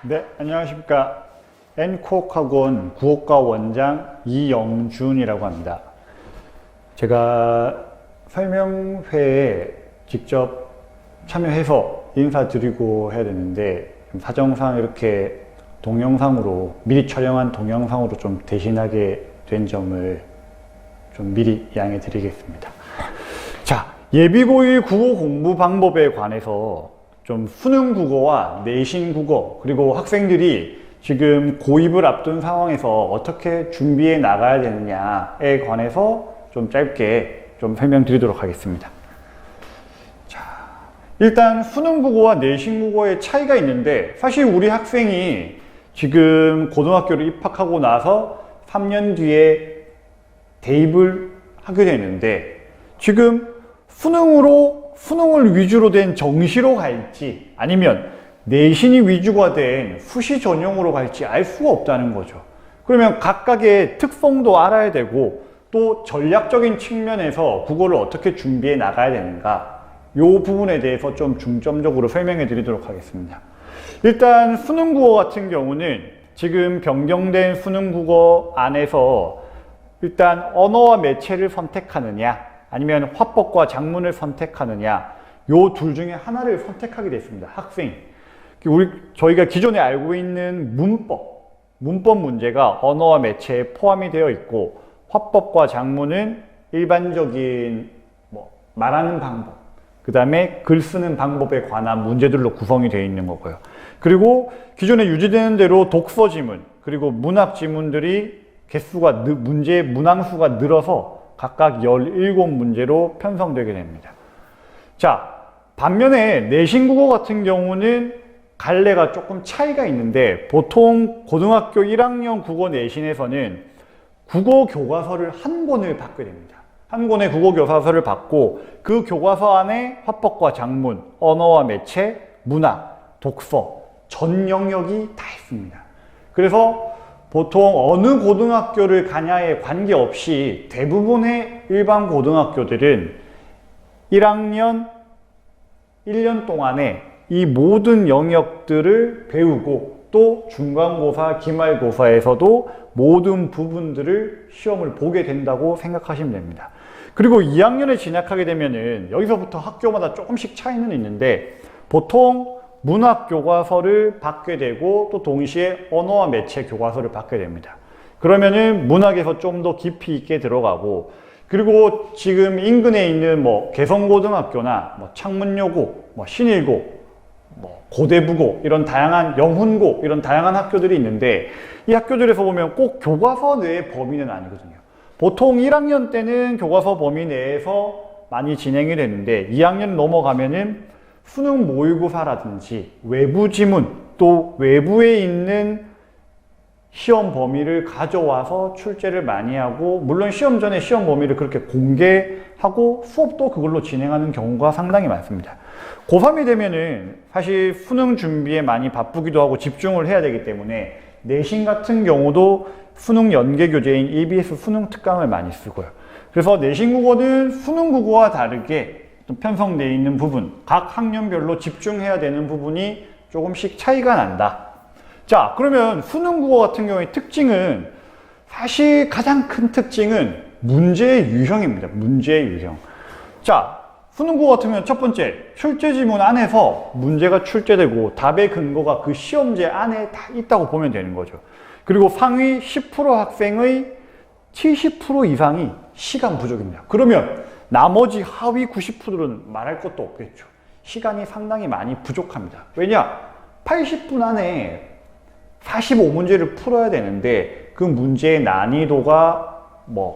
네, 안녕하십니까. N코옥학원 구호과 원장 이영준이라고 합니다. 제가 설명회에 직접 참여해서 인사드리고 해야 되는데 사정상 이렇게 동영상으로 미리 촬영한 동영상으로 좀 대신하게 된 점을 좀 미리 양해 드리겠습니다. 자, 예비고일 국어 공부 방법에 관해서 좀 수능 국어와 내신 국어 그리고 학생들이 지금 고입을 앞둔 상황에서 어떻게 준비해 나가야 되느냐에 관해서 좀 짧게 좀 설명드리도록 하겠습니다. 자, 일단 수능 국어와 내신 국어의 차이가 있는데 사실 우리 학생이 지금 고등학교를 입학하고 나서 3년 뒤에 대입을 하게 되는데 지금 수능을 위주로 된 정시로 갈지 아니면 내신이 위주가 된 수시 전형으로 갈지 알 수가 없다는 거죠. 그러면 각각의 특성도 알아야 되고 또 전략적인 측면에서 국어를 어떻게 준비해 나가야 되는가 이 부분에 대해서 좀 중점적으로 설명해 드리도록 하겠습니다. 일단 수능 국어 같은 경우는 지금 변경된 수능 국어 안에서 일단 언어와 매체를 선택하느냐 아니면 화법과 작문을 선택하느냐 요 둘 중에 하나를 선택하게 됐습니다. 학생이. 저희가 기존에 알고 있는 문법 문제가 언어와 매체에 포함이 되어 있고 화법과 작문은 일반적인 말하는 방법 그 다음에 글 쓰는 방법에 관한 문제들로 구성이 되어 있는 거고요. 그리고 기존에 유지되는 대로 독서 지문 그리고 문학 지문들이 문제의 문항수가 늘어서 각각 17문제로 편성되게 됩니다. 자, 반면에 내신 국어 같은 경우는 갈래가 조금 차이가 있는데 보통 고등학교 1학년 국어 내신에서는 국어 교과서를 한 권을 받게 됩니다. 한 권의 국어 교과서를 받고 그 교과서 안에 화법과 작문, 언어와 매체, 문학, 독서 전 영역이 다 있습니다. 그래서 보통 어느 고등학교를 가냐에 관계없이 대부분의 일반 고등학교들은 1학년 1년 동안에 이 모든 영역들을 배우고 또 중간고사, 기말고사에서도 모든 부분들을 시험을 보게 된다고 생각하시면 됩니다. 그리고 2학년에 진학하게 되면은 여기서부터 학교마다 조금씩 차이는 있는데 보통 문학 교과서를 받게 되고 또 동시에 언어와 매체 교과서를 받게 됩니다. 그러면은 문학에서 좀 더 깊이 있게 들어가고 그리고 지금 인근에 있는 개성고등학교나 창문여고, 신일고, 고대부고 이런 다양한 영훈고 이런 다양한 학교들이 있는데 이 학교들에서 보면 꼭 교과서 내의 범위는 아니거든요. 보통 1학년 때는 교과서 범위 내에서 많이 진행이 되는데 2학년 넘어가면은 수능 모의고사라든지 외부 지문 또 외부에 있는 시험 범위를 가져와서 출제를 많이 하고 물론 시험 전에 시험 범위를 그렇게 공개하고 수업도 그걸로 진행하는 경우가 상당히 많습니다. 고3이 되면은 사실 수능 준비에 많이 바쁘기도 하고 집중을 해야 되기 때문에 내신 같은 경우도 수능 연계 교재인 EBS 수능 특강을 많이 쓰고요. 그래서 내신 국어는 수능 국어와 다르게 편성되어 있는 부분, 각 학년별로 집중해야 되는 부분이 조금씩 차이가 난다. 자, 그러면 수능 국어 같은 경우의 특징은 사실 가장 큰 특징은 문제의 유형입니다. 문제의 유형. 자, 수능 국어 같은 경우는 첫 번째, 출제 지문 안에서 문제가 출제되고 답의 근거가 그 시험지 안에 다 있다고 보면 되는 거죠. 그리고 상위 10% 학생의 70% 이상이 시간 부족입니다. 그러면 나머지 하위 90%는 말할 것도 없겠죠. 시간이 상당히 많이 부족합니다. 왜냐? 80분 안에 45문제를 풀어야 되는데 그 문제의 난이도가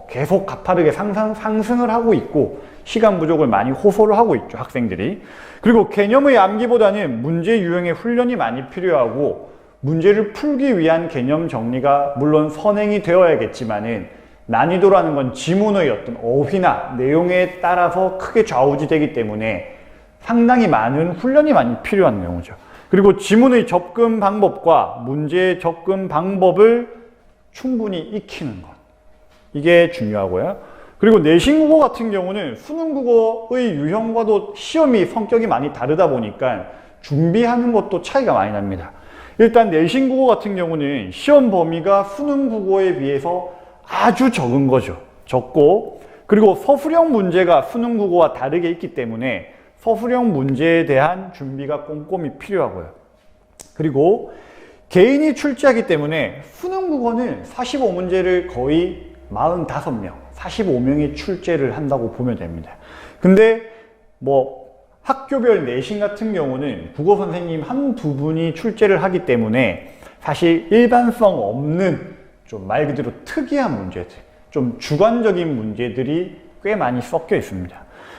계속 가파르게 상승을 하고 있고 시간 부족을 많이 호소를 하고 있죠, 학생들이. 그리고 개념의 암기보다는 문제 유형의 훈련이 많이 필요하고 문제를 풀기 위한 개념 정리가 물론 선행이 되어야겠지만은 난이도라는 건 지문의 어떤 어휘나 내용에 따라서 크게 좌우지되기 때문에 상당히 많은 훈련이 많이 필요한 경우죠. 그리고 지문의 접근 방법과 문제의 접근 방법을 충분히 익히는 것. 이게 중요하고요. 그리고 내신 국어 같은 경우는 수능 국어의 유형과도 시험이 성격이 많이 다르다 보니까 준비하는 것도 차이가 많이 납니다. 일단 내신 국어 같은 경우는 시험 범위가 수능 국어에 비해서 아주 적은 거죠. 적고, 그리고 서술형 문제가 수능 국어와 다르게 있기 때문에 서술형 문제에 대한 준비가 꼼꼼히 필요하고요. 그리고 개인이 출제하기 때문에 수능 국어는 45문제를 거의 45명, 45명이 출제를 한다고 보면 됩니다. 근데 뭐 학교별 내신 같은 경우는 국어 선생님 한두 분이 출제를 하기 때문에 사실 일반성 없는 좀 말 그대로 특이한 문제들, 좀 주관적인 문제들이 꽤 많이 섞여 있습니다.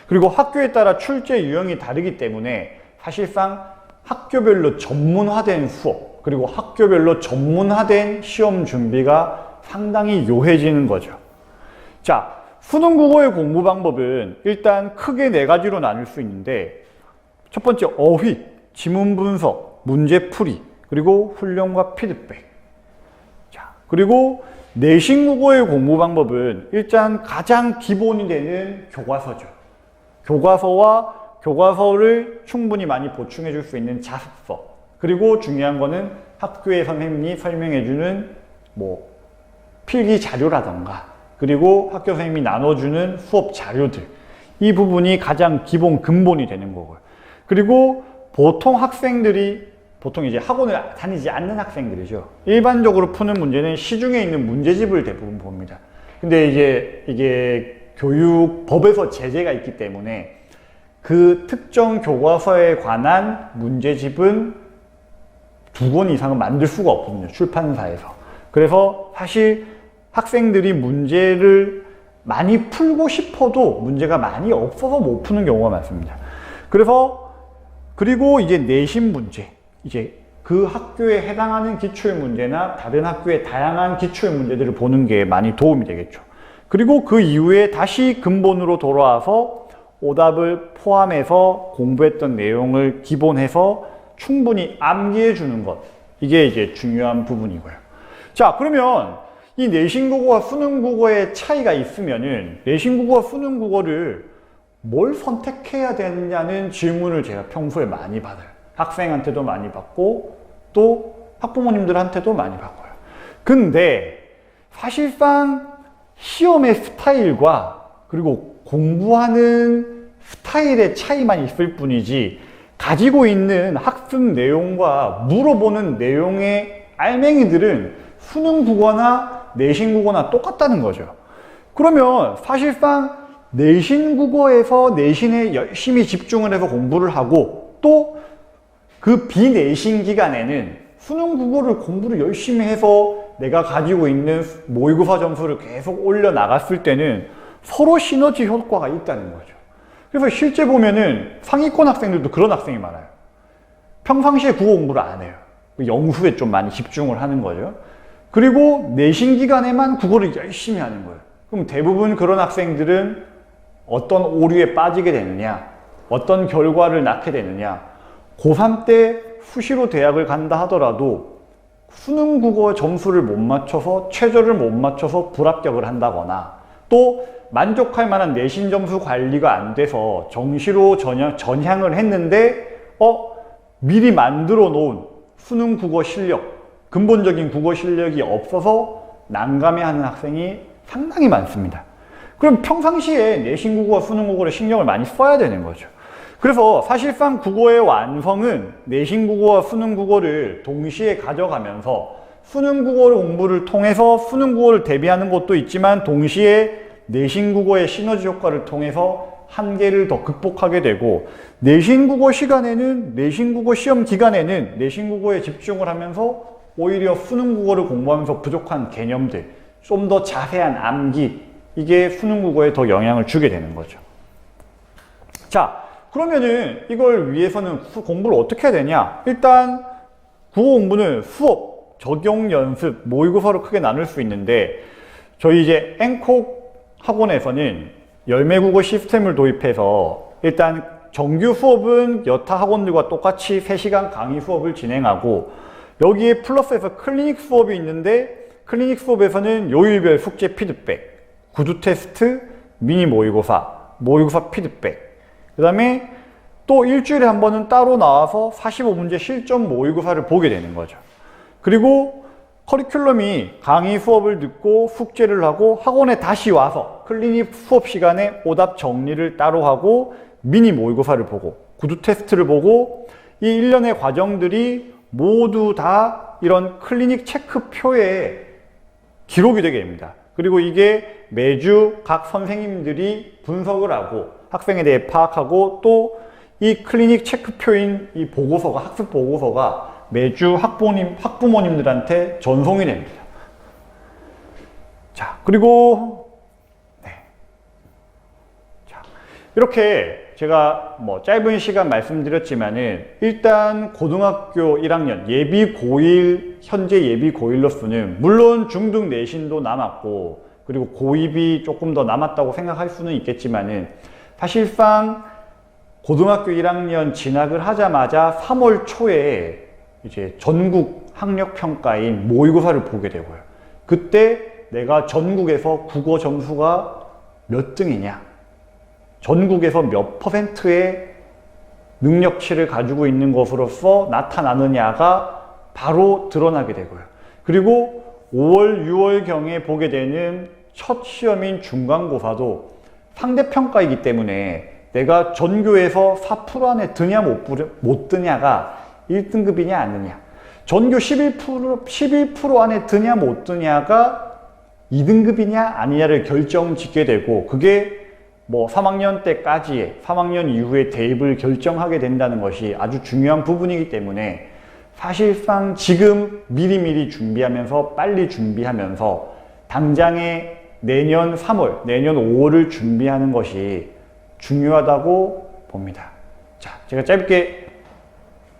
그리고 학교에 따라 출제 유형이 다르기 때문에 사실상 학교별로 전문화된 수업, 그리고 학교별로 전문화된 시험 준비가 상당히 요해지는 거죠. 자, 수능 국어의 공부 방법은 일단 크게 4가지로 나눌 수 있는데, 첫 번째 어휘, 지문 분석, 문제 풀이, 그리고 훈련과 피드백. 자, 그리고 내신 국어의 공부 방법은 일단 가장 기본이 되는 교과서죠. 교과서를 충분히 많이 보충해 줄 수 있는 자습서. 그리고 중요한 거는 학교의 선생님이 설명해 주는 뭐 필기 자료라던가, 그리고 학교 선생님이 나눠주는 수업 자료들, 이 부분이 가장 기본 근본이 되는 거고요. 그리고 보통 이제 학원을 다니지 않는 학생들이죠. 일반적으로 푸는 문제는 시중에 있는 문제집을 대부분 봅니다. 근데 이게 교육법에서 제재가 있기 때문에 그 특정 교과서에 관한 문제집은 2권 이상은 만들 수가 없거든요, 출판사에서. 그래서 사실 학생들이 문제를 많이 풀고 싶어도 문제가 많이 없어서 못 푸는 경우가 많습니다. 그리고 이제 내신 문제, 이제 그 학교에 해당하는 기출 문제나 다른 학교의 다양한 기출 문제들을 보는 게 많이 도움이 되겠죠. 그리고 그 이후에 다시 근본으로 돌아와서 오답을 포함해서 공부했던 내용을 기본해서 충분히 암기해 주는 것, 이게 이제 중요한 부분이고요. 자, 그러면 이 내신 국어와 수능 국어의 차이가 있으면은 내신 국어와 수능 국어를 뭘 선택해야 되느냐는 질문을 제가 평소에 많이 받아요. 학생한테도 많이 받고 또 학부모님들한테도 많이 받고요. 근데 사실상 시험의 스타일과 그리고 공부하는 스타일의 차이만 있을 뿐이지 가지고 있는 학습 내용과 물어보는 내용의 알맹이들은 수능 국어나 내신 국어나 똑같다는 거죠. 그러면 사실상 내신 국어에서 내신에 열심히 집중을 해서 공부를 하고 또 그 비내신 기간에는 수능 국어를 공부를 열심히 해서 내가 가지고 있는 모의고사 점수를 계속 올려 나갔을 때는 서로 시너지 효과가 있다는 거죠. 그래서 실제 보면은 상위권 학생들도 그런 학생이 많아요. 평상시에 국어 공부를 안 해요. 영수에 좀 많이 집중을 하는 거죠. 그리고 내신 기간에만 국어를 열심히 하는 거예요. 그럼 대부분 그런 학생들은 어떤 오류에 빠지게 되느냐, 어떤 결과를 낳게 되느냐, 고3 때 수시로 대학을 간다 하더라도 수능 국어 점수를 못 맞춰서, 최저를 못 맞춰서 불합격을 한다거나, 또 만족할 만한 내신 점수 관리가 안 돼서 정시로 전향을 했는데 미리 만들어 놓은 수능 국어 실력, 근본적인 국어 실력이 없어서 난감해하는 학생이 상당히 많습니다. 그럼 평상시에 내신 국어와 수능 국어를 신경을 많이 써야 되는 거죠. 그래서 사실상 국어의 완성은 내신 국어와 수능 국어를 동시에 가져가면서 수능 국어 공부를 통해서 수능 국어를 대비하는 것도 있지만 동시에 내신 국어의 시너지 효과를 통해서 한계를 더 극복하게 되고, 내신 국어 시간에는, 내신 국어 시험 기간에는 내신 국어에 집중을 하면서 오히려 수능 국어를 공부하면서 부족한 개념들, 좀 더 자세한 암기, 이게 수능 국어에 더 영향을 주게 되는 거죠. 자, 그러면은 이걸 위해서는 공부를 어떻게 해야 되냐? 일단 국어 공부는 수업, 적용 연습, 모의고사로 크게 나눌 수 있는데, 저희 이제 앵콕 학원에서는 열매국어 시스템을 도입해서 일단 정규 수업은 여타 학원들과 똑같이 3시간 강의 수업을 진행하고, 여기에 플러스해서 클리닉 수업이 있는데, 클리닉 수업에서는 요일별 숙제 피드백, 구두 테스트, 미니 모의고사, 모의고사 피드백, 그 다음에 또 일주일에 한 번은 따로 나와서 45문제 실전 모의고사를 보게 되는 거죠. 그리고 커리큘럼이 강의 수업을 듣고 숙제를 하고 학원에 다시 와서 클리닉 수업 시간에 오답 정리를 따로 하고 미니 모의고사를 보고 구두 테스트를 보고 이 일련의 과정들이 모두 다 이런 클리닉 체크표에 기록이 되게 됩니다. 그리고 이게 매주 각 선생님들이 분석을 하고 학생에 대해 파악하고 또 이 클리닉 체크표인 이 보고서가, 학습 보고서가 매주 학부모님들한테 전송이 됩니다. 자, 그리고 자, 이렇게 제가 짧은 시간 말씀드렸지만은 일단 고등학교 1학년 예비 고1, 현재 예비 고1로서는 물론 중등 내신도 남았고 그리고 고2이 조금 더 남았다고 생각할 수는 있겠지만은 사실상 고등학교 1학년 진학을 하자마자 3월 초에 이제 전국 학력평가인 모의고사를 보게 되고요. 그때 내가 전국에서 국어 점수가 몇 등이냐, 전국에서 몇 %의 능력치를 가지고 있는 것으로서 나타나느냐가 바로 드러나게 되고요. 그리고 5월, 6월경에 보게 되는 첫 시험인 중간고사도 상대평가이기 때문에 내가 전교에서 4% 안에 드냐 못 드냐가 1등급이냐 아니냐, 전교 11% 안에 드냐 못 드냐가 2등급이냐 아니냐를 결정짓게 되고 그게 3학년 때까지의 3학년 이후의 대입을 결정하게 된다는 것이 아주 중요한 부분이기 때문에 사실상 지금 미리미리 준비하면서 빨리 준비하면서 당장의 내년 3월, 내년 5월을 준비하는 것이 중요하다고 봅니다. 자, 제가 짧게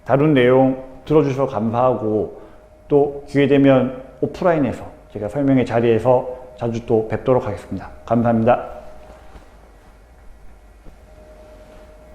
다룬 내용 들어주셔서 감사하고 또 기회되면 오프라인에서 제가 설명회 자리에서 자주 또 뵙도록 하겠습니다. 감사합니다.